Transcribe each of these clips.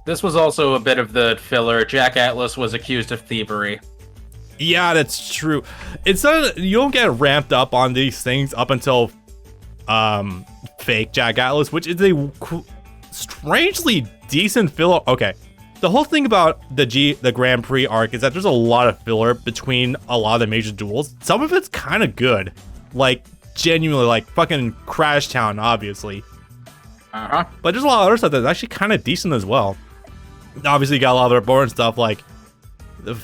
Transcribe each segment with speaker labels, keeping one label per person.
Speaker 1: This was also a bit of the filler. Jack Atlas was accused of thievery.
Speaker 2: Yeah, that's true. It's not, you don't get ramped up on these things up until fake Jack Atlas, which is a strangely decent filler. Okay, the whole thing about the Grand Prix arc is that there's a lot of filler between a lot of the major duels. Some of it's kind of good, like genuinely, like fucking Crash Town, obviously. But there's a lot of other stuff that's actually kind of decent as well. Obviously, you got a lot of other boring stuff like the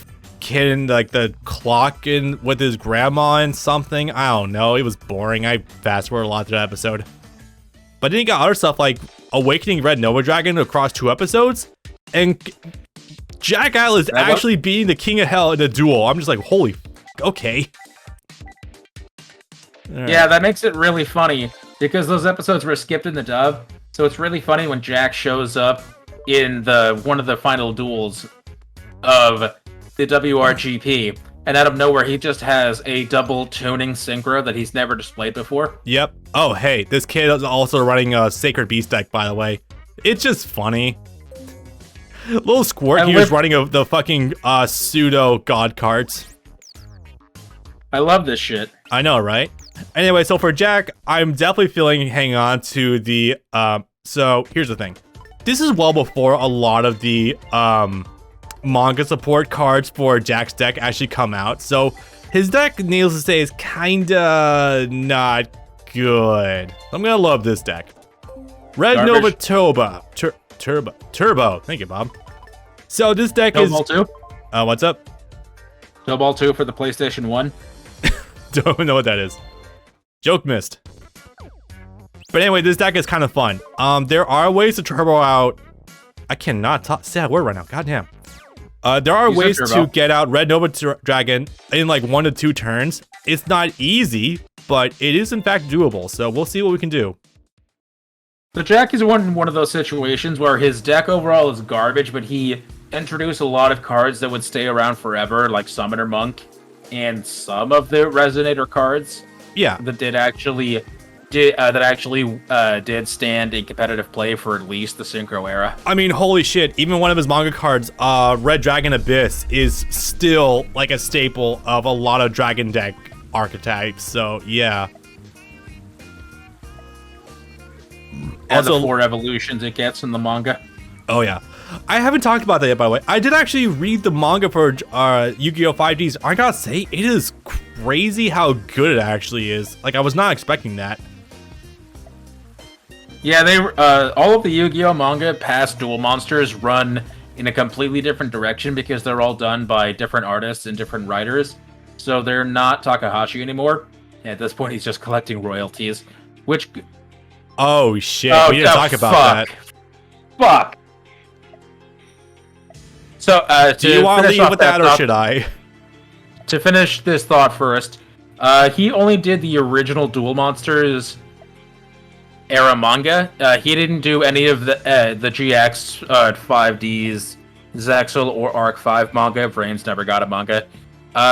Speaker 2: kid in like the clock in with his grandma and something. I don't know. It was boring. I fast forward a lot through that episode. But then you got other stuff like Awakening Red Nova Dragon across 2 episodes, and Jack Atlas actually beating the King of Hell in a duel. I'm just like, holy, okay.
Speaker 1: Yeah, that makes it really funny because those episodes were skipped in the dub. So it's really funny when Jack shows up in one of the final duels of the WRGP, and out of nowhere he just has a double tuning synchro that he's never displayed before.
Speaker 2: Yep. Oh, hey, this kid is also running a Sacred Beast deck, by the way. It's just funny. Little Squirt here's running the fucking pseudo god cards.
Speaker 1: I love this shit.
Speaker 2: I know, right? Anyway, so for Jack, I'm definitely feeling hang on to the so here's the thing. This is well before a lot of the manga support cards for Jack's deck actually come out. So his deck, needless to say, is kinda not good. I'm gonna love this deck. Red Nova Turbo. Thank you, Bob. So this deck is
Speaker 1: Snowball 2?
Speaker 2: What's up?
Speaker 1: Snowball 2 for the PlayStation 1.
Speaker 2: Don't know what that is. Joke missed. But anyway, this deck is kind of fun. There are ways to turbo out. I cannot say that word right now. Goddamn. There are ways to get out Red Nova Dragon in like 1 to 2 turns. It's not easy, but it is in fact doable. So we'll see what we can do.
Speaker 1: So Jack is in one of those situations where his deck overall is garbage, but he introduced a lot of cards that would stay around forever, like Summoner Monk, and some of the Resonator cards.
Speaker 2: Yeah,
Speaker 1: that did stand in competitive play for at least the Synchro era.
Speaker 2: I mean, holy shit! Even one of his manga cards, Red Dragon Abyss, is still like a staple of a lot of Dragon deck archetypes. So yeah.
Speaker 1: And also, the 4 evolutions it gets in the manga.
Speaker 2: Oh yeah. I haven't talked about that yet, by the way. I did actually read the manga for Yu-Gi-Oh! 5Ds. I gotta say, it is crazy how good it actually is. Like, I was not expecting that.
Speaker 1: Yeah, all of the Yu-Gi-Oh! Manga past Duel Monsters run in a completely different direction because they're all done by different artists and different writers. So they're not Takahashi anymore. At this point, he's just collecting royalties, which...
Speaker 2: Oh, shit. We didn't talk about that.
Speaker 1: Fuck. So,
Speaker 2: do you want to leave with that, or should I?
Speaker 1: To finish this thought first, he only did the original Duel Monsters era manga. He didn't do any of the GX 5Ds, Zexal, or Arc 5 manga. Brains never got a manga.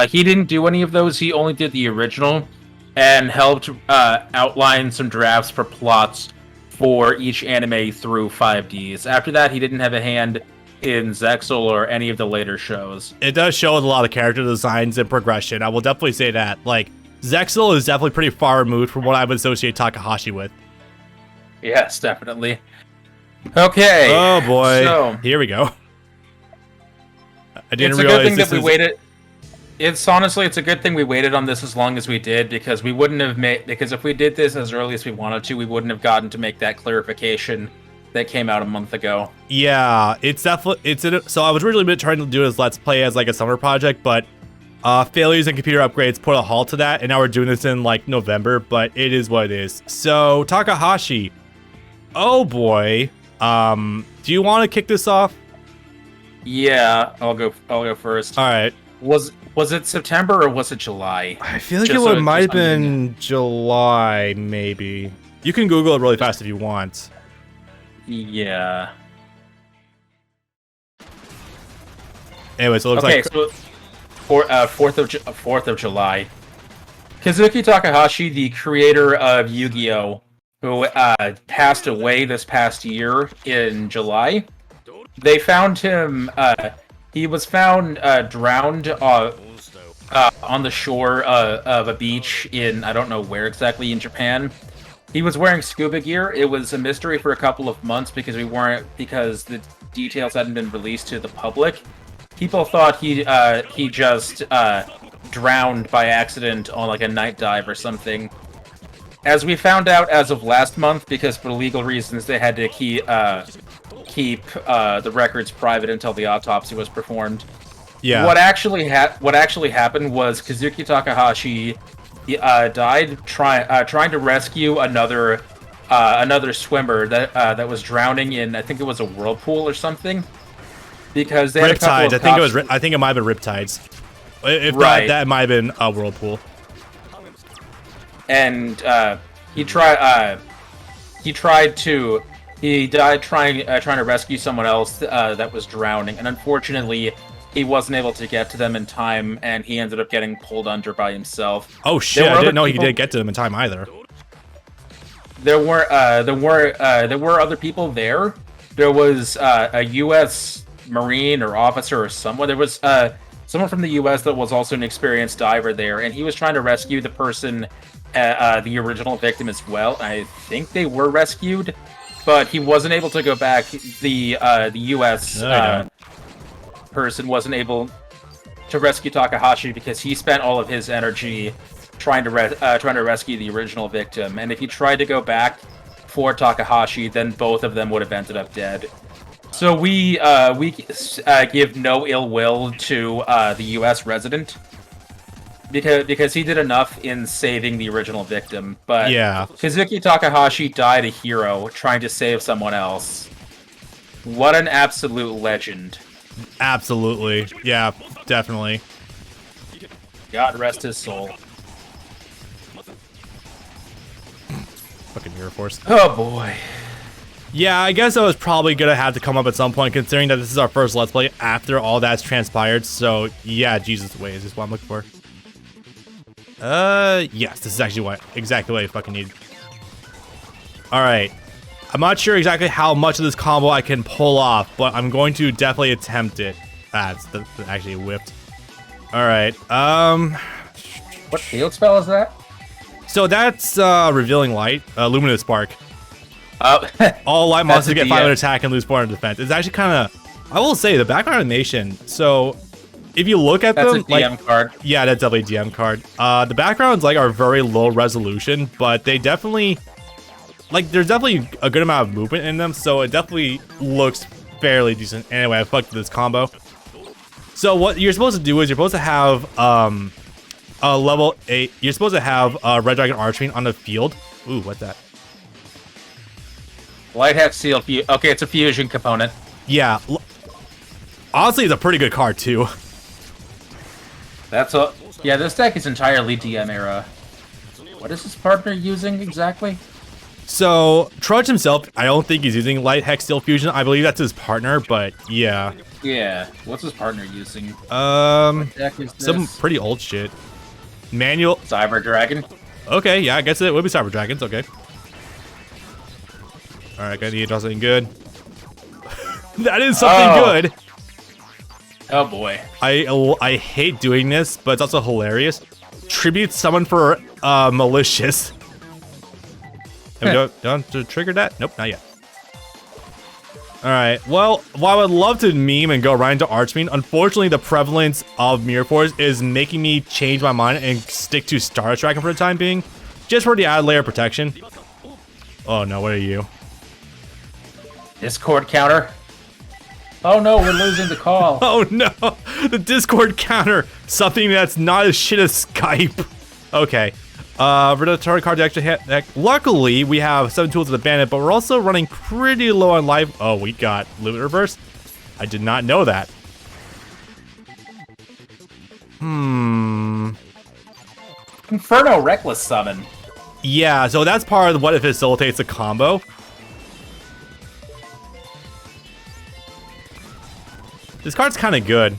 Speaker 1: He didn't do any of those. He only did the original and helped outline some drafts for plots for each anime through 5Ds. After that, he didn't have a hand in Zexal or any of the later shows.
Speaker 2: It does show a lot of character designs and progression. I will definitely say that. Like, Zexal is definitely pretty far removed from what I would associate Takahashi with.
Speaker 1: Yes, definitely. Okay.
Speaker 2: Oh boy.
Speaker 1: So,
Speaker 2: here we go. I didn't
Speaker 1: it's a
Speaker 2: realize
Speaker 1: good thing that we waited. It's honestly, it's a good thing we waited on this as long as we did, because we wouldn't have because if we did this as early as we wanted to, we wouldn't have gotten to make that clarification that came out a month ago.
Speaker 2: Yeah, it's definitely so I was originally trying to do this Let's Play as like a summer project, but failures and computer upgrades put a halt to that, and now we're doing this in like November, but it is what it is. So Takahashi, oh boy, do you want to kick this off?
Speaker 1: Yeah, I'll go first.
Speaker 2: All right.
Speaker 1: Was it September or was it July?
Speaker 2: I feel like it might have been July, maybe. You can Google it really fast if you want.
Speaker 1: Yeah.
Speaker 2: Anyway, so it looks
Speaker 1: okay,
Speaker 2: like...
Speaker 1: so 4th of July. Kazuki Takahashi, the creator of Yu-Gi-Oh!, who passed away this past year in July, They found him. He was found drowned on the shore of a beach in I don't know where exactly in Japan. He was wearing scuba gear. It was a mystery for a couple of months because the details hadn't been released to the public. People thought he just drowned by accident on like a night dive or something. As we found out as of last month, because for legal reasons they had to keep the records private until the autopsy was performed.
Speaker 2: Yeah.
Speaker 1: What actually happened was Kazuki Takahashi died trying to rescue another swimmer that was drowning in, I think it was a whirlpool or something. Because they had
Speaker 2: Riptides.
Speaker 1: I
Speaker 2: think it might have been riptides. If
Speaker 1: right.
Speaker 2: that might have been a whirlpool.
Speaker 1: And he died trying to rescue someone else that was drowning, and unfortunately he wasn't able to get to them in time, and he ended up getting pulled under by himself.
Speaker 2: Oh shit! I didn't know he didn't get to them in time either.
Speaker 1: There were other people there. There was a U.S. Marine or officer or someone. There was someone from the U.S. that was also an experienced diver there, and he was trying to rescue the person, the original victim as well. I think they were rescued, but he wasn't able to go back. The U.S. Person wasn't able to rescue Takahashi because he spent all of his energy trying to rescue the original victim. And if he tried to go back for Takahashi, then both of them would have ended up dead. So we give no ill will to the U.S. resident because he did enough in saving the original victim. But
Speaker 2: yeah,
Speaker 1: Kazuki Takahashi died a hero trying to save someone else. What an absolute legend.
Speaker 2: Absolutely. Yeah, definitely.
Speaker 1: God rest his soul.
Speaker 2: Fucking Mirror Force.
Speaker 1: Oh boy.
Speaker 2: Yeah, I guess I was probably gonna have to come up at some point, considering that this is our first Let's Play after all that's transpired. So yeah, Jesus, wait, is this what I'm looking for? Yes, this is actually exactly what I fucking need. All right. I'm not sure exactly how much of this combo I can pull off, but I'm going to definitely attempt it. That's actually whipped. All right.
Speaker 1: What field spell is that?
Speaker 2: So that's Revealing Light, Luminous Spark.
Speaker 1: Oh,
Speaker 2: all light monsters get 500 attack and lose 400 defense. It's actually kind of, I will say, the background animation. So if you look at
Speaker 1: that's
Speaker 2: them,
Speaker 1: a DM card.
Speaker 2: Yeah, that's definitely a DM card. The backgrounds are very low resolution, but they definitely. There's definitely a good amount of movement in them, so it definitely looks fairly decent. Anyway, I fucked this combo. So what you're supposed to do is you're supposed to have a level 8. You're supposed to have Red Dragon Archfiend on the field. Ooh, what's that?
Speaker 1: Light Hex Seal. Okay, it's a fusion component.
Speaker 2: Yeah. Honestly, it's a pretty good card too.
Speaker 1: Yeah, this deck is entirely DM era. What is his partner using exactly?
Speaker 2: So, Trudge himself, I don't think he's using Light Hex Steel Fusion. I believe that's his partner, but yeah.
Speaker 1: Yeah, what's his partner using?
Speaker 2: What deck is this? Some pretty old shit. Manual.
Speaker 1: Cyber Dragon?
Speaker 2: Okay, yeah, I guess it would be Cyber Dragons, okay. Alright, gotta need something good. That is something good!
Speaker 1: Oh boy.
Speaker 2: I hate doing this, but it's also hilarious. Tribute summon for Malicious. Have we done to trigger that? Nope, not yet. Alright, well, while I would love to meme and go right into Archfiend, unfortunately the prevalence of Mirror Force is making me change my mind and stick to Star Dragon for the time being, just for the added layer of protection. Oh no, what are you?
Speaker 1: Discord counter? Oh no, we're losing the call.
Speaker 2: Oh no, the Discord counter, something that's not as shit as Skype. Okay. Redatory card extra deck. Luckily, we have 7 tools of the bandit, but we're also running pretty low on life. Oh, we got Limit Reverse. I did not know that.
Speaker 1: Inferno Reckless Summon.
Speaker 2: Yeah, so that's part of what it facilitates the combo. This card's kind of good.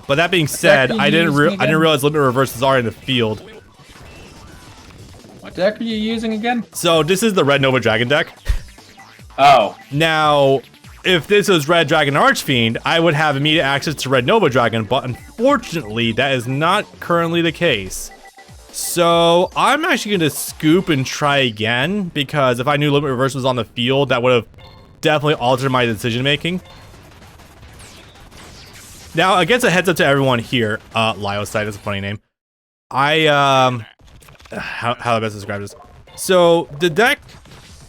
Speaker 2: But that being said, I didn't realize Limit Reverse is already in the field.
Speaker 1: What deck are you using again?
Speaker 2: So this is the Red Nova Dragon deck.
Speaker 1: Oh.
Speaker 2: Now, if this was Red Dragon Archfiend, I would have immediate access to Red Nova Dragon, but unfortunately, that is not currently the case. So, I'm actually going to scoop and try again, because if I knew Limit Reverse was on the field, that would have definitely altered my decision making. Now, I guess a heads up to everyone here, Lyosite is a funny name. How do I best describe this? So, the deck,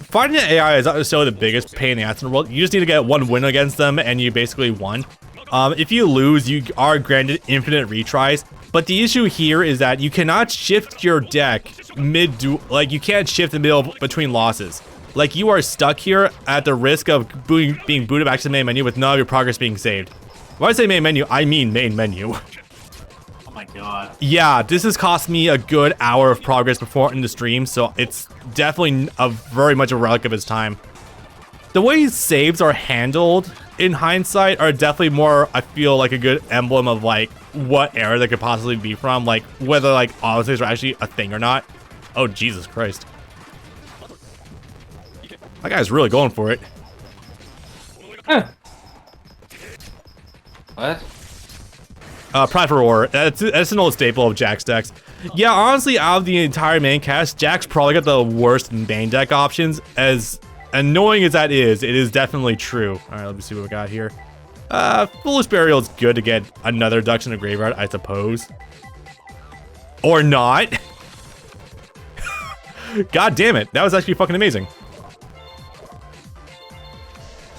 Speaker 2: fighting the AI is not necessarily the biggest pain in the ass in the world. You just need to get one win against them, and you basically won. If you lose, you are granted infinite retries. But the issue here is that you cannot shift your deck like you can't shift in the middle between losses. Like you are stuck here at the risk of being booted back to the main menu with none of your progress being saved. When I say main menu, I mean main menu.
Speaker 1: Oh my god.
Speaker 2: Yeah, this has cost me a good hour of progress before in the stream, so it's definitely very much a relic of its time. The way saves are handled in hindsight are definitely more, I feel like, a good emblem of like what era they could possibly be from, like whether like auto saves are actually a thing or not. Oh Jesus Christ. That guy's really going for it.
Speaker 1: Huh. What?
Speaker 2: Pride for Roar. That's an old staple of Jack's decks. Yeah, honestly, out of the entire main cast, Jack's probably got the worst main deck options. As annoying as that is, it is definitely true. All right, let me see what we got here. Foolish Burial is good to get another Ducks in the Graveyard, I suppose. Or not. God damn it, that was actually fucking amazing.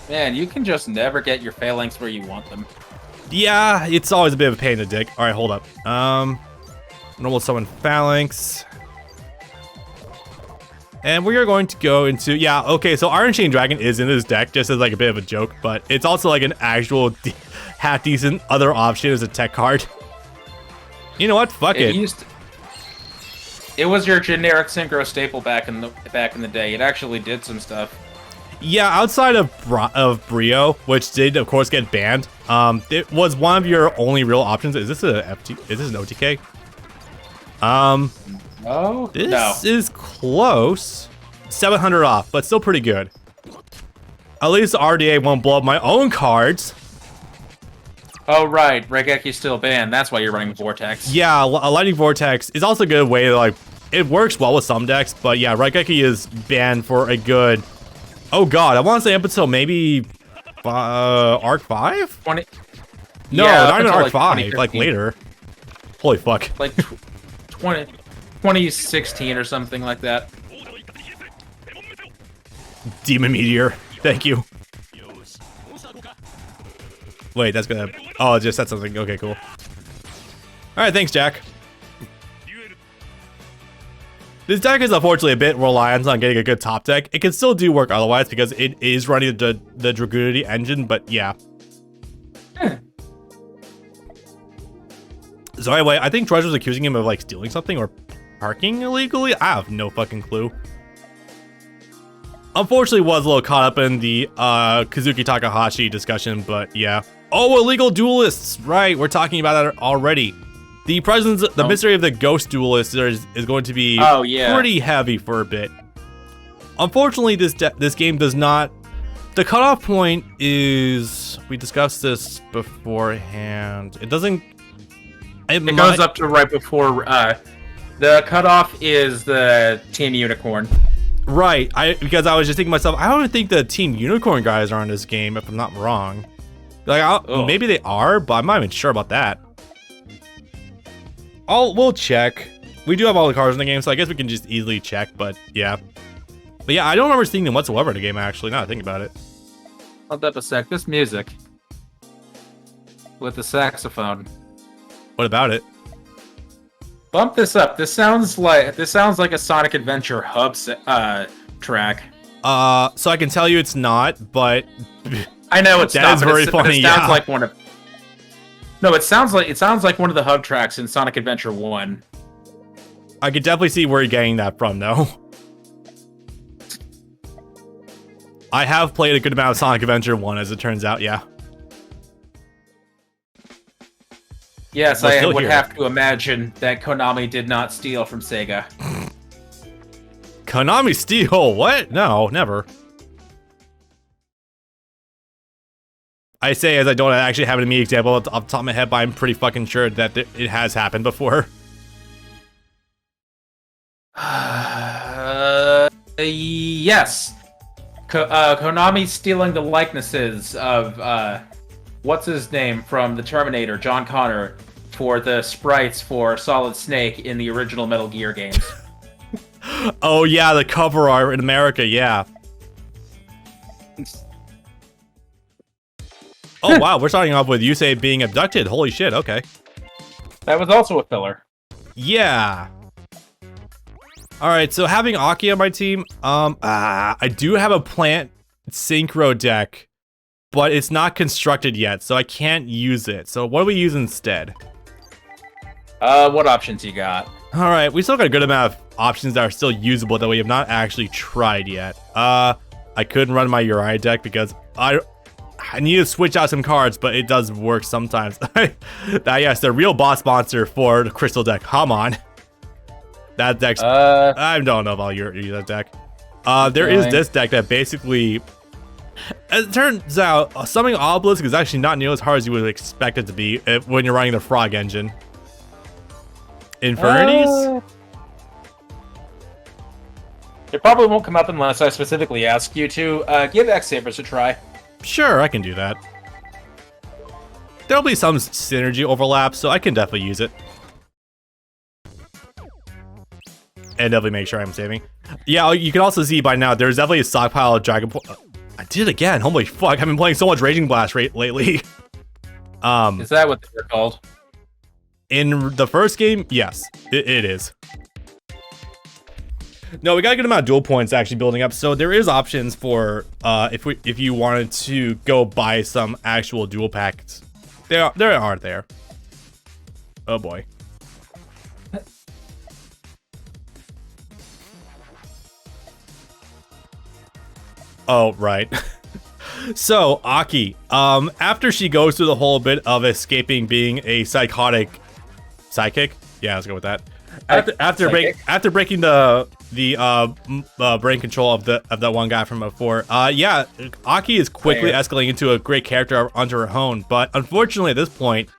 Speaker 1: Man, you can just never get your phalanx where you want them.
Speaker 2: Yeah, it's always a bit of a pain in the dick. All right, hold up. Normal summon Phalanx. And we are going to go into, yeah, okay, so Iron Chain Dragon is in this deck, just as like a bit of a joke, but it's also like an actual half-decent other option as a tech card. You know what? Fuck it.
Speaker 1: It was your generic synchro staple back in the day. It actually did some stuff.
Speaker 2: Yeah, outside of Brio, which did of course get banned, it was one of your only real options. Is this a FT? Is this an OTK?
Speaker 1: Oh,
Speaker 2: this is close. 700 off, but still pretty good. At least the RDA won't blow up my own cards.
Speaker 1: Oh right, Regeki's still banned. That's why you're running Vortex.
Speaker 2: Yeah, a Lightning Vortex is also a good way to like. It works well with some decks, but yeah, Regeki is banned for a good. Oh god, I want to say up until maybe Arc 5?
Speaker 1: 20.
Speaker 2: No,
Speaker 1: yeah,
Speaker 2: not even Arc
Speaker 1: like
Speaker 2: 5, like later. Holy fuck.
Speaker 1: Like 2016 or something like that.
Speaker 2: Demon Meteor, thank you. Wait, that's gonna. Oh, it just said something. Okay, cool. Alright, thanks, Jack. This deck is unfortunately a bit reliant on getting a good top deck. It can still do work otherwise because it is running the Dragoonity engine, but yeah. So anyway, I think Treasure's accusing him of like stealing something or parking illegally. I have no fucking clue. Unfortunately, was a little caught up in the Kazuki Takahashi discussion, but yeah. Oh, illegal duelists! Right, we're talking about that already. The presence, the mystery of the ghost duelist is going to be pretty heavy for a bit. Unfortunately, this game does not. The cutoff point is, we discussed this beforehand. It doesn't. It
Speaker 1: goes up to right before. The cutoff is the Team Unicorn.
Speaker 2: Right, because I was just thinking to myself, I don't think the Team Unicorn guys are in this game, if I'm not wrong. Like, maybe they are, but I'm not even sure about that. We'll check. We do have all the cards in the game, so I guess we can just easily check, but yeah. But yeah, I don't remember seeing them whatsoever in the game, actually, now that I think about it.
Speaker 1: Hold up a sec. This music. With the saxophone.
Speaker 2: What about it?
Speaker 1: Bump this up. This sounds like a Sonic Adventure hub track.
Speaker 2: So I can tell you it's not, but
Speaker 1: I know it's not.
Speaker 2: That is very funny.
Speaker 1: It sounds like one of. No, it sounds like one of the hub tracks in Sonic Adventure 1.
Speaker 2: I could definitely see where you're getting that from, though. I have played a good amount of Sonic Adventure 1, as it turns out, yeah.
Speaker 1: Yes, I would have to imagine that Konami did not steal from Sega.
Speaker 2: Konami steal? What? No, never. I say as I don't actually have an immediate example off the top of my head, but I'm pretty fucking sure that it has happened before.
Speaker 1: Yes. Konami stealing the likenesses of what's his name from the Terminator, John Connor, for the sprites for Solid Snake in the original Metal Gear games.
Speaker 2: Oh yeah, the cover art in America, yeah. Oh wow, we're starting off with Yusei being abducted. Holy shit, okay.
Speaker 1: That was also a filler.
Speaker 2: Yeah. Alright, so having Aki on my team, I do have a plant synchro deck, but it's not constructed yet, so I can't use it. So what do we use instead?
Speaker 1: What options you got?
Speaker 2: Alright, we still got a good amount of options that are still usable that we have not actually tried yet. I couldn't run my Uriah deck because I need to switch out some cards, but it does work sometimes. Yes, the real boss monster for the crystal deck. Come on. That deck's... I don't know if I'll use that deck. There is this deck that basically... As it turns out, summoning Obelisk is actually not nearly as hard as you would expect it to be when you're running the Frog engine. Infernities?
Speaker 1: It probably won't come up unless I specifically ask you to. Give X-Sabers a try.
Speaker 2: Sure, I can do that. There'll be some synergy overlap, so I can definitely use it. And definitely make sure I'm saving. Yeah, you can also see by now, there's definitely a stockpile of Dragon... I did it again, holy fuck, I've been playing so much Raging Blast lately.
Speaker 1: Is that what they're called?
Speaker 2: In the first game, yes, it is. No, we got a good amount of dual points actually building up, so there is options for if you wanted to go buy some actual dual packs. There are there. Oh boy. Oh right. So Aki, after she goes through the whole bit of escaping being a psychic, yeah, let's go with that. After breaking the brain control of that one guy from before, yeah, Aki is quickly escalating into a great character onto her own. But unfortunately, at this point,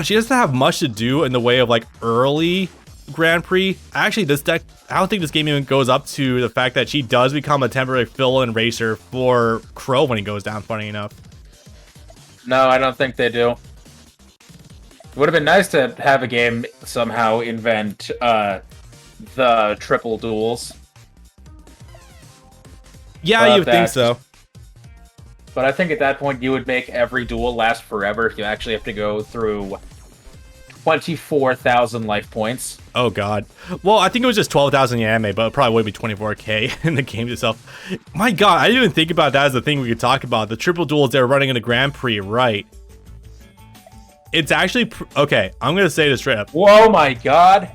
Speaker 2: she doesn't have much to do in the way of like early Grand Prix. Actually, this deck, I don't think this game even goes up to the fact that she does become a temporary fill-in racer for Crow when he goes down. Funny enough.
Speaker 1: No, I don't think they do. It would have been nice to have a game somehow invent the triple duels.
Speaker 2: Yeah, you would think so.
Speaker 1: But I think at that point you would make every duel last forever if you actually have to go through 24,000 life points.
Speaker 2: Oh god. Well, I think it was just 12,000 in anime, but it probably would be 24k in the game itself. My god, I didn't even think about that as a thing we could talk about. The triple duels they were running in the Grand Prix, right? It's actually... okay, I'm gonna say this straight up.
Speaker 1: Whoa, my god.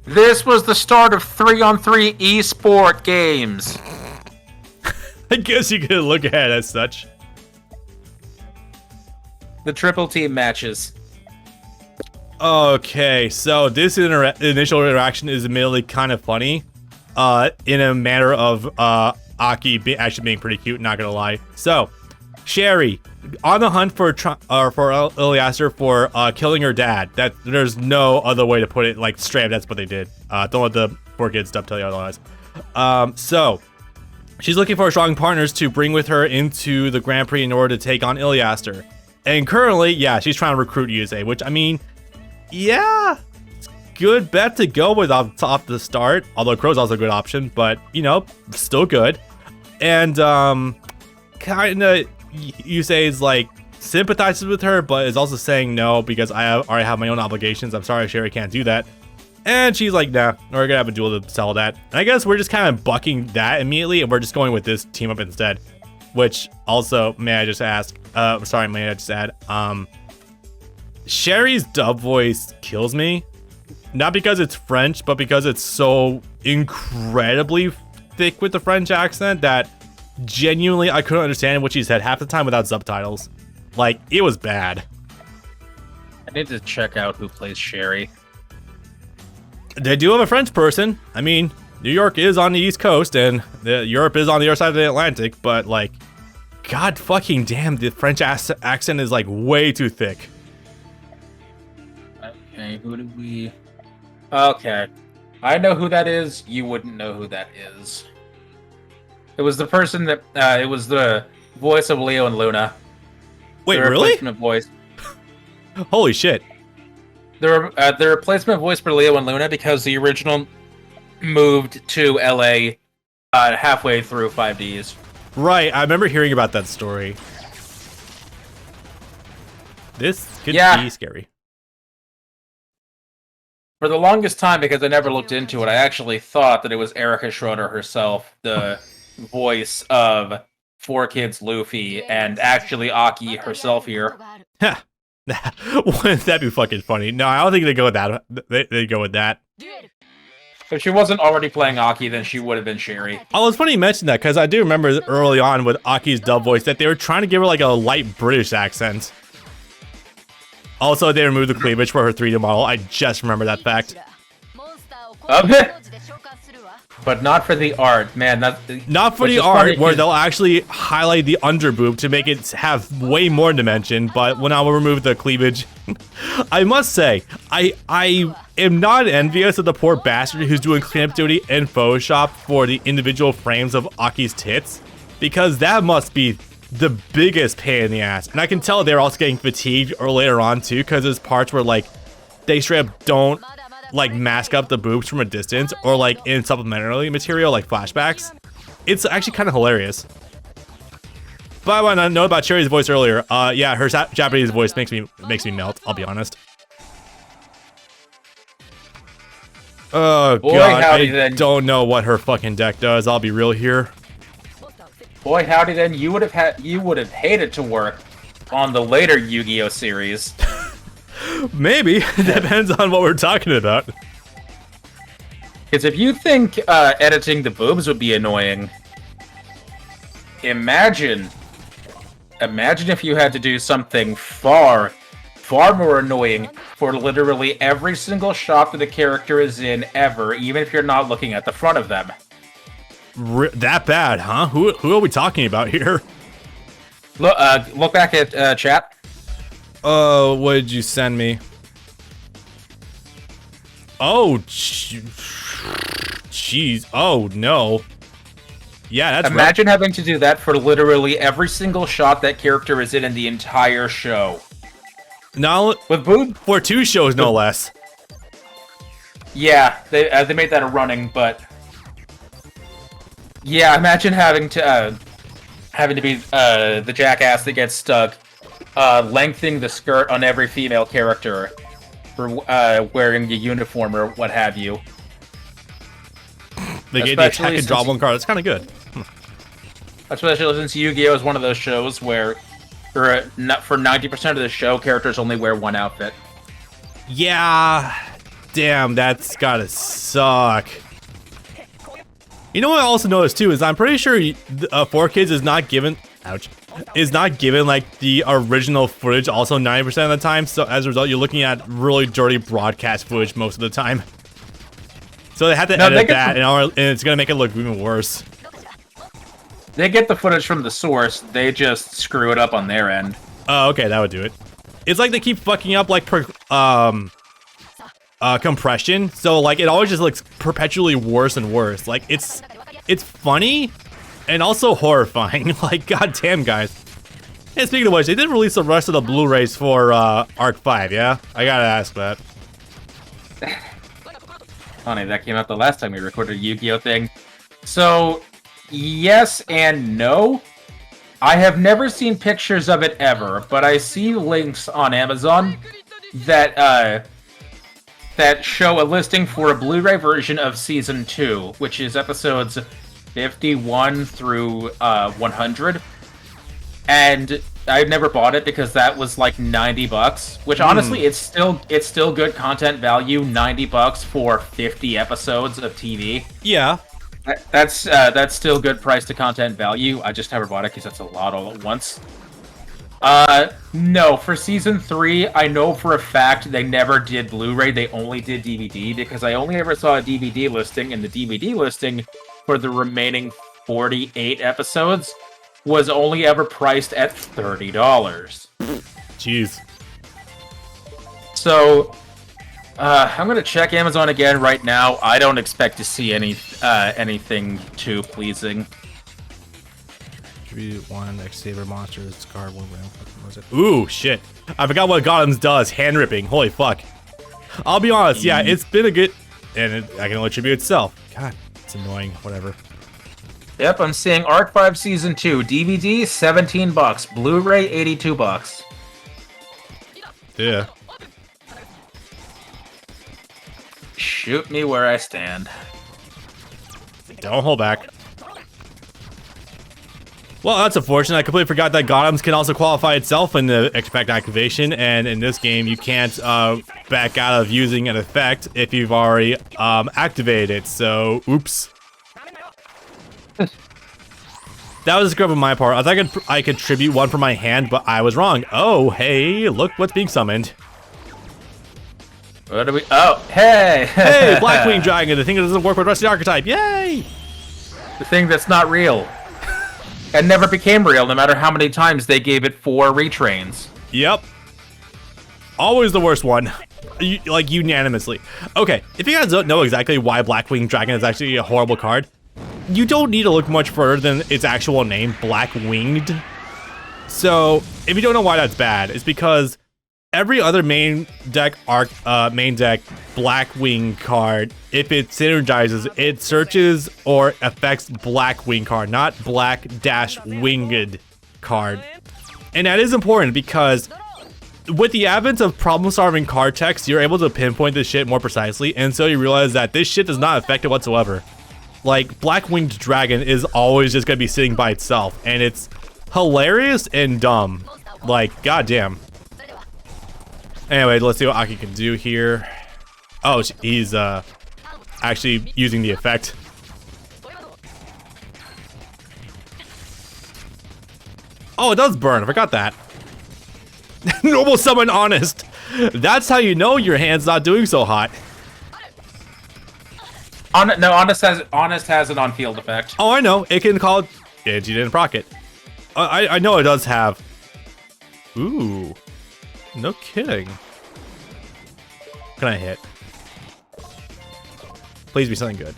Speaker 1: This was the start of 3-on-3 esport games.
Speaker 2: I guess you could look at it as such.
Speaker 1: The triple team matches.
Speaker 2: Okay, so this initial interaction is admittedly kind of funny, in a manner of Aki actually being pretty cute, not gonna lie. So, Sherry, on the hunt for Iliaster for killing her dad. There's no other way to put it, like straight up, that's what they did. Don't let the poor kid stuff tell you otherwise. So, she's looking for strong partners to bring with her into the Grand Prix in order to take on Iliaster. And currently, yeah, she's trying to recruit Yusei, which, I mean... yeah, it's good bet to go with off the start. Although Crow's also a good option, but you know, still good. And kinda Yusei's like sympathizes with her, but is also saying no because I already have my own obligations. I'm sorry, Sherry can't do that. And she's like, nah, we're gonna have a duel to settle that. And I guess we're just kind of bucking that immediately, and we're just going with this team up instead. Which also, may I just ask? May I just add? Sherry's dub voice kills me. Not because it's French, but because it's so incredibly thick with the French accent that genuinely I couldn't understand what she said half the time without subtitles. Like, it was bad.
Speaker 1: I need to check out who plays Sherry.
Speaker 2: They do have a French person. I mean, New York is on the East Coast and Europe is on the other side of the Atlantic, but like, God fucking damn, the French accent is like way too thick.
Speaker 1: Okay, who do we... Okay. I know who that is. You wouldn't know who that is. It was the person that... it was the voice of Leo and Luna.
Speaker 2: Wait,
Speaker 1: the
Speaker 2: really?
Speaker 1: Replacement voice.
Speaker 2: Holy shit.
Speaker 1: The replacement voice for Leo and Luna because the original moved to LA halfway through 5Ds.
Speaker 2: Right, I remember hearing about that story. This could be scary.
Speaker 1: For the longest time, because I never looked into it, I actually thought that it was Erica Schroeder herself, the voice of 4Kids Luffy, and actually Aki herself here.
Speaker 2: Wouldn't that be fucking funny? No, I don't think they go with that. They go with that.
Speaker 1: If she wasn't already playing Aki, then she would have been Sherry.
Speaker 2: Oh, it's funny you mentioned that, because I do remember early on with Aki's dub voice that they were trying to give her like a light British accent. Also, they removed the cleavage for her 3D model. I just remember that fact.
Speaker 1: Okay. But not for the art, man.
Speaker 2: Not for the art, where they'll actually highlight the underboob to make it have way more dimension, but when I will remove the cleavage. I must say, I am not envious of the poor bastard who's doing cleanup duty in Photoshop for the individual frames of Aki's tits, because that must be the biggest pain in the ass. And I can tell they're also getting fatigued or later on too, because there's parts where like they straight up don't like mask up the boobs from a distance, or like in supplementary material like flashbacks. It's actually kind of hilarious. But what I know about Cherry's voice earlier, yeah, her Japanese voice makes me melt, I'll be honest. Oh god, I don't know what her fucking deck does, I'll be real here.
Speaker 1: Boy howdy then, you would have hated to work on the later Yu-Gi-Oh series.
Speaker 2: Maybe. Depends on what we're talking about.
Speaker 1: Because if you think editing the boobs would be annoying, imagine if you had to do something far more annoying for literally every single shot that the character is in ever, even if you're not looking at the front of them.
Speaker 2: That bad, huh? Who are we talking about here?
Speaker 1: Look back at chat.
Speaker 2: Oh, what did you send me? Oh, jeez. Oh, no. Yeah, that's
Speaker 1: Imagine having to do that for literally every single shot that character is in the entire show.
Speaker 2: No,
Speaker 1: with boob
Speaker 2: for 2 shows, no less.
Speaker 1: Yeah, they made that a running, but yeah, imagine having to be the jackass that gets stuck lengthening the skirt on every female character for wearing the uniform or what have you.
Speaker 2: They gave the attack and draw 1 card. That's kind of good.
Speaker 1: Especially since Yu-Gi-Oh is one of those shows where for 90% of the show, characters only wear 1 outfit.
Speaker 2: Yeah, damn, that's gotta suck. You know what I also noticed too is I'm pretty sure 4Kids is not given, is not given like the original footage also 90% of the time. So as a result, you're looking at really dirty broadcast footage most of the time. So they had to edit that, and it's gonna make it look even worse.
Speaker 1: They get the footage from the source, they just screw it up on their end.
Speaker 2: Oh, okay, that would do it. It's like they keep fucking up like compression, so like it always just looks perpetually worse and worse. Like it's funny and also horrifying. Like goddamn, guys. And speaking of which, they did release the rest of the Blu-rays for Arc 5, yeah? I gotta ask that.
Speaker 1: Funny, that came out the last time we recorded a Yu-Gi-Oh thing. So, yes and no. I have never seen pictures of it ever, but I see links on Amazon that that show a listing for a Blu-ray version of Season 2, which is episodes 51 through 100. And I've never bought it because that was like $90, which honestly, it's still good content value. $90 for 50 episodes of TV.
Speaker 2: Yeah,
Speaker 1: that's still good price to content value. I just never bought it because that's a lot all at once. No, for Season 3, I know for a fact they never did Blu-ray, they only did DVD, because I only ever saw a DVD listing, and the DVD listing for the remaining 48 episodes was only ever priced at $30.
Speaker 2: Jeez.
Speaker 1: So, I'm gonna check Amazon again right now. I don't expect to see anything too pleasing.
Speaker 2: One X-Saber monsters card one round. Ooh, shit. I forgot what Golems does. Hand ripping. Holy fuck. I'll be honest, yeah, it's been a good... And I can only attribute itself. God, it's annoying. Whatever.
Speaker 1: Yep, I'm seeing Arc 5 Season 2. DVD, $17. Blu-ray, $82.
Speaker 2: Yeah.
Speaker 1: Shoot me where I stand.
Speaker 2: Don't hold back. Well, that's unfortunate. I completely forgot that Golems can also qualify itself in the effect activation, and in this game, you can't back out of using an effect if you've already activated it. So, oops. That was a scrub on my part. I thought I could tribute one from my hand, but I was wrong. Oh, hey, look what's being summoned.
Speaker 1: What do we... Oh, hey!
Speaker 2: Hey, Blackwing Dragon, the thing that doesn't work with Rusty Archetype. Yay!
Speaker 1: The thing that's not real. And never became real, no matter how many times they gave it 4 retrains.
Speaker 2: Yep. Always the worst one. Like, unanimously. Okay, if you guys don't know exactly why Blackwing Dragon is actually a horrible card, you don't need to look much further than its actual name, Blackwinged. So, if you don't know why that's bad, it's because every other main deck Blackwing card, if it synergizes, it searches or affects Blackwing card, not Black-Winged card. And that is important because with the advent of problem-solving card text, you're able to pinpoint this shit more precisely, and so you realize that this shit does not affect it whatsoever. Like, Blackwinged Dragon is always just gonna be sitting by itself, and it's hilarious and dumb. Like, goddamn. Anyway, let's see what Aki can do here. Oh, he's actually using the effect. Oh, it does burn. I forgot that. Normal summon Honest. That's how you know your hand's not doing so hot.
Speaker 1: No, Honest has an on-field effect.
Speaker 2: Oh, I know. It can call it. It didn't proc it. I know it does have. Ooh. No kidding. Can I hit? Please be something good.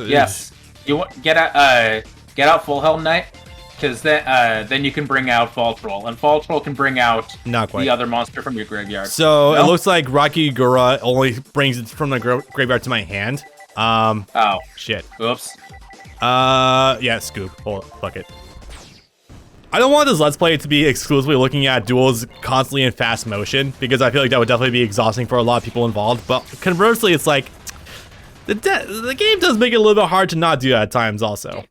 Speaker 1: Yes. You want get out Full Helm Knight, because then you can bring out Fall Troll, and Fall Troll can bring out
Speaker 2: Not quite.
Speaker 1: the other monster from your graveyard.
Speaker 2: So it looks like Rocky Gura only brings it from the graveyard to my hand.
Speaker 1: Oh
Speaker 2: shit.
Speaker 1: Oops.
Speaker 2: Yeah, scoop. Hold on, fuck it. I don't want this Let's Play to be exclusively looking at duels constantly in fast motion, because I feel like that would definitely be exhausting for a lot of people involved. But conversely, it's like, the game does make it a little bit hard to not do that at times also.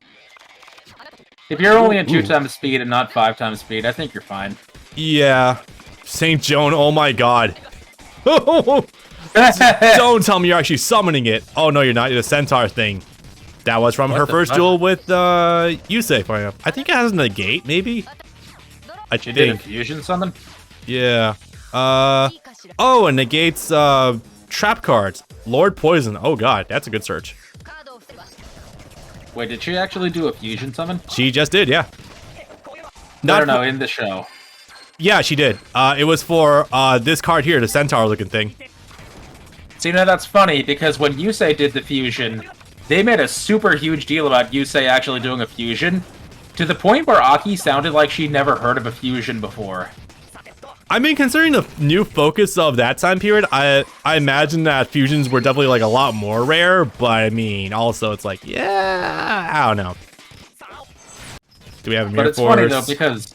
Speaker 1: If you're only at 2 times speed and not 5 times speed, I think you're fine.
Speaker 2: Yeah. St. Joan, oh my god. Don't tell me you're actually summoning it. Oh no, you're not. You're the Centaur thing. That was from her first duel with Yusei. I think it has a negate, maybe?
Speaker 1: She did a fusion summon?
Speaker 2: Yeah. Oh, it negates trap cards. Lord Poison. Oh god, that's a good search.
Speaker 1: Wait, did she actually do a fusion summon?
Speaker 2: She just did, yeah.
Speaker 1: No, in the show.
Speaker 2: Yeah, she did. It was for this card here, the Centaur looking thing.
Speaker 1: See, now that's funny, because when Yusei did the fusion, they made a super huge deal about Yusei actually doing a fusion, to the point where Aki sounded like she'd never heard of a fusion before.
Speaker 2: I mean, considering the new focus of that time period, I imagine that fusions were definitely like a lot more rare, but I mean, also it's like, yeah, I don't know. Do we have a mirror force?
Speaker 1: But it's funny though, because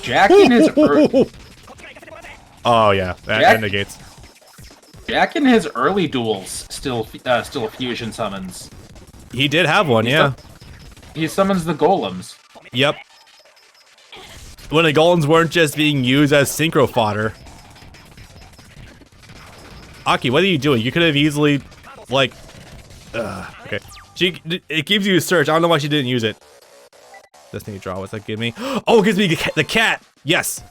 Speaker 1: Jack in his
Speaker 2: oh yeah, that negates.
Speaker 1: Jack in his early duels still fusion summons.
Speaker 2: He did have one, yeah.
Speaker 1: He summons the golems.
Speaker 2: Yep. When the golems weren't just being used as synchro fodder. Aki, what are you doing? You could have easily, like, okay. It gives you a search. I don't know why she didn't use it. Destiny draw. What's that give me? Oh, it gives me the cat. Yes.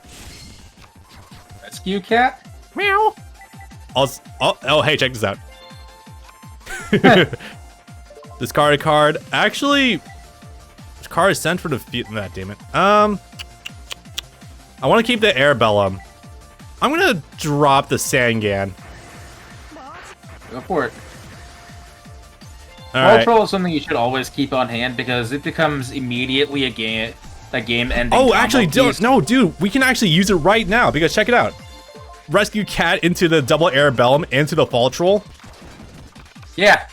Speaker 1: Rescue cat.
Speaker 2: Meow. Oh, hey, check this out. Discard a card. Actually, card sent for the field. Nah, damn it. I want to keep the Airbellum. I'm gonna drop the Sangan.
Speaker 1: Go for it.
Speaker 2: All right.
Speaker 1: Troll is something you should always keep on hand because it becomes immediately a game-ending.
Speaker 2: Oh, actually, dude, we can actually use it right now because check it out. Rescue Cat into the double Airbellum into the Fall Troll.
Speaker 1: Yeah.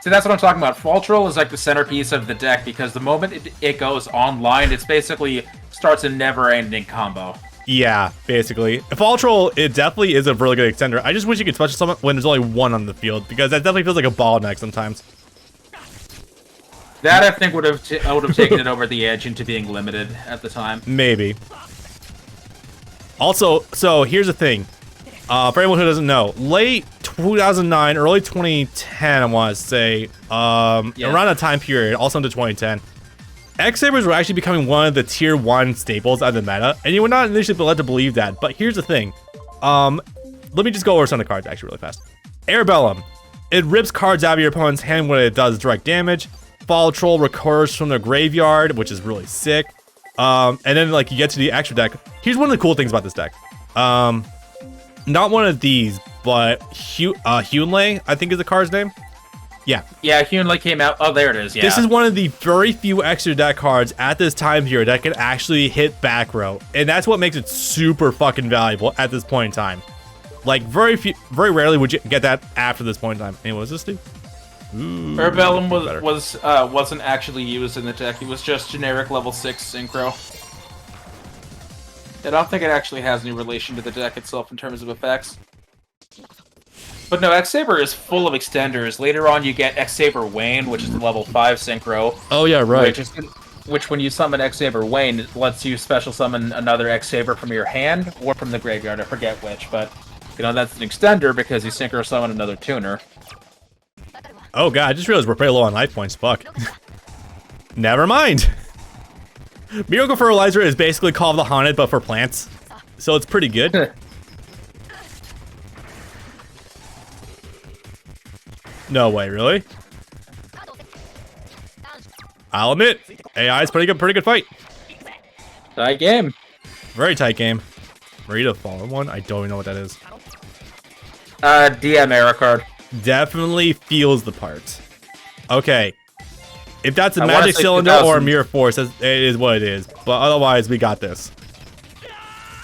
Speaker 1: So that's what I'm talking about. Fall Troll is like the centerpiece of the deck because the moment it goes online, it's basically starts a never-ending combo.
Speaker 2: Yeah, basically. Fall Troll, it definitely is a really good extender. I just wish you could special summon when there's only one on the field because that definitely feels like a bottleneck sometimes.
Speaker 1: That I think would have taken it over the edge into being limited at the time.
Speaker 2: Maybe. Also, so here's the thing. For anyone who doesn't know, late 2009, early 2010, I want to say, around that time period, also into 2010, X-Sabers were actually becoming one of the tier 1 staples of the meta, and you were not initially led to believe that, but here's the thing. Let me just go over some of the cards actually really fast. Airbellum. It rips cards out of your opponent's hand when it does direct damage. Fall Troll recurs from the graveyard, which is really sick. And then like you get to the extra deck. Here's one of the cool things about this deck. Not one of these, but Hyunlei, I think is the card's name. Yeah.
Speaker 1: Yeah, Hyunlei came out. Oh, there it is. Yeah.
Speaker 2: This is one of the very few extra deck cards at this time period that can actually hit back row. And that's what makes it super fucking valuable at this point in time. Like very rarely would you get that after this point in time. Anyway, what does this do?
Speaker 1: Airbellum wasn't actually used in the deck. It was just generic level 6 synchro. I don't think it actually has any relation to the deck itself in terms of effects. But no, X-Saber is full of extenders. Later on, you get X-Saber Wayne, which is the level 5 synchro.
Speaker 2: Oh yeah, right.
Speaker 1: Which when you summon X-Saber Wayne, it lets you special summon another X-Saber from your hand or from the graveyard. I forget which, but you know that's an extender because you synchro summon another tuner.
Speaker 2: Oh god, I just realized we're pretty low on life points. Fuck. Never mind. Miracle Fertilizer is basically Call of the Haunted, but for plants. So it's pretty good. No way, really? I'll admit, AI is pretty good fight.
Speaker 1: Tight game.
Speaker 2: Very tight game. Marita Fallen one? I don't even know what that is.
Speaker 1: DM error card.
Speaker 2: Definitely feels the part. Okay. If that's a magic cylinder or a mirror force, it is what it is. But otherwise, we got this.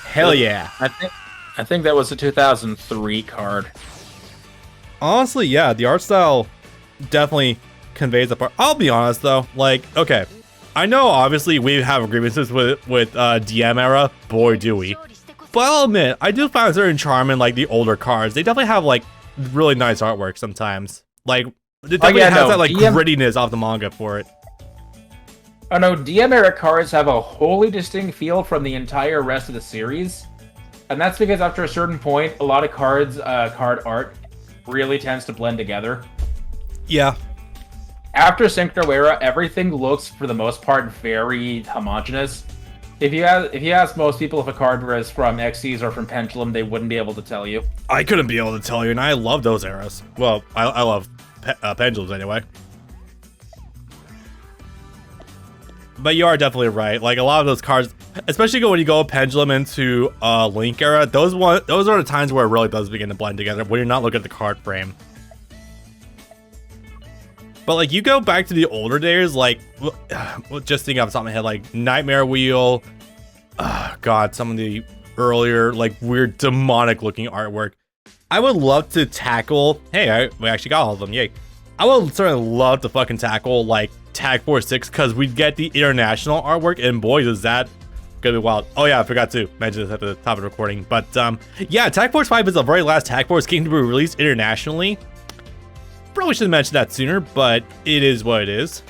Speaker 2: Hell yeah.
Speaker 1: I think that was a 2003 card.
Speaker 2: Honestly, yeah, the art style definitely conveys the part. I'll be honest though, like, okay, I know obviously we have grievances with DM era, boy do we. But I'll admit, I do find a certain charm in like the older cards. They definitely have like really nice artwork sometimes. Like, it definitely has that like grittiness off the manga for it.
Speaker 1: Oh no, DM era cards have a wholly distinct feel from the entire rest of the series. And that's because after a certain point, a lot of card art really tends to blend together.
Speaker 2: Yeah.
Speaker 1: After Synchro Era, everything looks, for the most part, very homogenous. If you ask most people if a card was from Xyz or from Pendulum, they wouldn't be able to tell you.
Speaker 2: I couldn't be able to tell you, and I love those eras. Well, I love Pendulums anyway. But you are definitely right. Like, a lot of those cards, especially when you go Pendulum into Link era, those are the times where it really does begin to blend together when you're not looking at the card frame. But like, you go back to the older days, like, just think off the top of my head, like Nightmare Wheel. God, some of the earlier, like, weird demonic looking artwork. I would love to tackle. Hey, we actually got all of them. Yay! I would certainly love to fucking tackle like Tag Force 6 because we'd get the international artwork, and boy, is that gonna be wild. Oh yeah, I forgot to mention this at the top of the recording. But yeah, Tag Force 5 is the very last Tag Force game to be released internationally. Probably should have mentioned that sooner, but it is what it is.